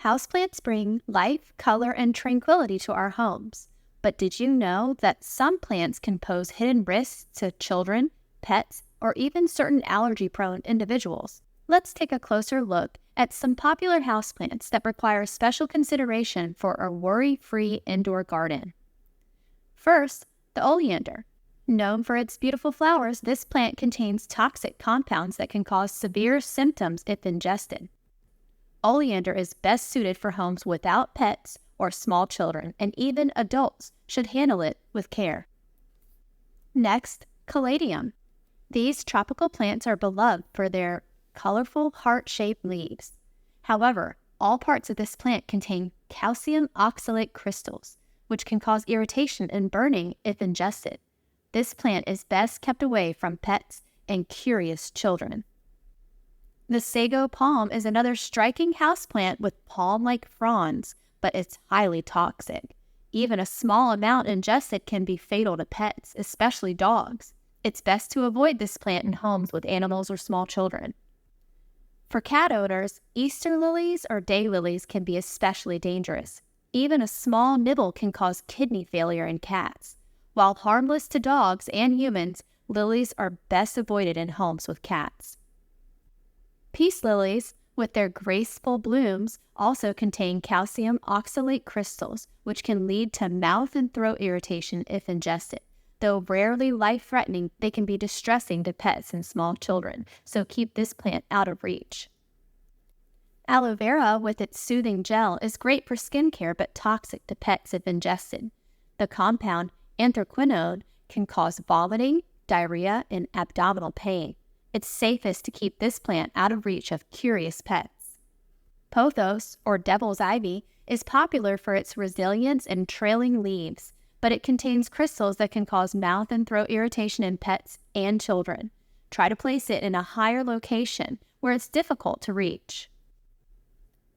Houseplants bring life, color, and tranquility to our homes. But did you know that some plants can pose hidden risks to children, pets, or even certain allergy-prone individuals? Let's take a closer look at some popular houseplants that require special consideration for a worry-free indoor garden. First, the oleander. Known for its beautiful flowers, this plant contains toxic compounds that can cause severe symptoms if ingested. Oleander is best suited for homes without pets or small children, and even adults should handle it with care. Next, Caladium. These tropical plants are beloved for their colorful heart-shaped leaves. However, all parts of this plant contain calcium oxalate crystals, which can cause irritation and burning if ingested. This plant is best kept away from pets and curious children. The Sago Palm is another striking houseplant with palm-like fronds, but it's highly toxic. Even a small amount ingested can be fatal to pets, especially dogs. It's best to avoid this plant in homes with animals or small children. For cat owners, Easter lilies or daylilies can be especially dangerous. Even a small nibble can cause kidney failure in cats. While harmless to dogs and humans, lilies are best avoided in homes with cats. Peace lilies, with their graceful blooms, also contain calcium oxalate crystals, which can lead to mouth and throat irritation if ingested. Though rarely life-threatening, they can be distressing to pets and small children, so keep this plant out of reach. Aloe Vera, with its soothing gel, is great for skincare but toxic to pets if ingested. The compound anthraquinone can cause vomiting, diarrhea, and abdominal pain. It's safest to keep this plant out of reach of curious pets. Pothos, or devil's ivy, is popular for its resilience and trailing leaves, but it contains crystals that can cause mouth and throat irritation in pets and children. Try to place it in a higher location where it's difficult to reach.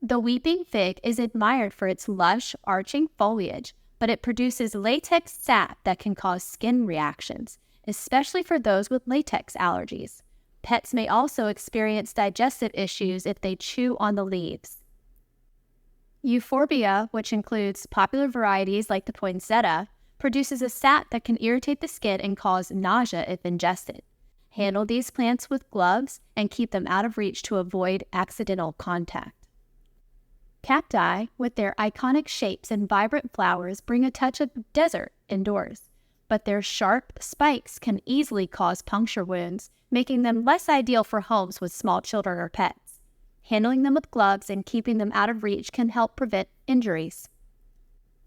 The weeping fig is admired for its lush, arching foliage, but it produces latex sap that can cause skin reactions, especially for those with latex allergies. Pets may also experience digestive issues if they chew on the leaves. Euphorbia, which includes popular varieties like the poinsettia, produces a sap that can irritate the skin and cause nausea if ingested. Handle these plants with gloves and keep them out of reach to avoid accidental contact. Cacti, with their iconic shapes and vibrant flowers, bring a touch of desert indoors, but their sharp spikes can easily cause puncture wounds, making them less ideal for homes with small children or pets. Handling them with gloves and keeping them out of reach can help prevent injuries.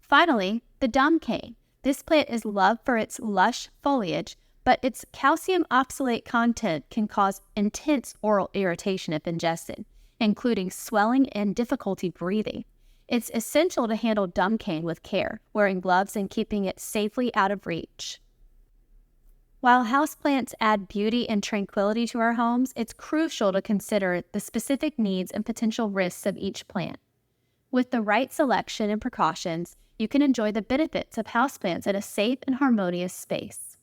Finally, the dumb cane. This plant is loved for its lush foliage, but its calcium oxalate content can cause intense oral irritation if ingested, including swelling and difficulty breathing. It's essential to handle dumb cane with care, wearing gloves and keeping it safely out of reach. While houseplants add beauty and tranquility to our homes, it's crucial to consider the specific needs and potential risks of each plant. With the right selection and precautions, you can enjoy the benefits of houseplants in a safe and harmonious space.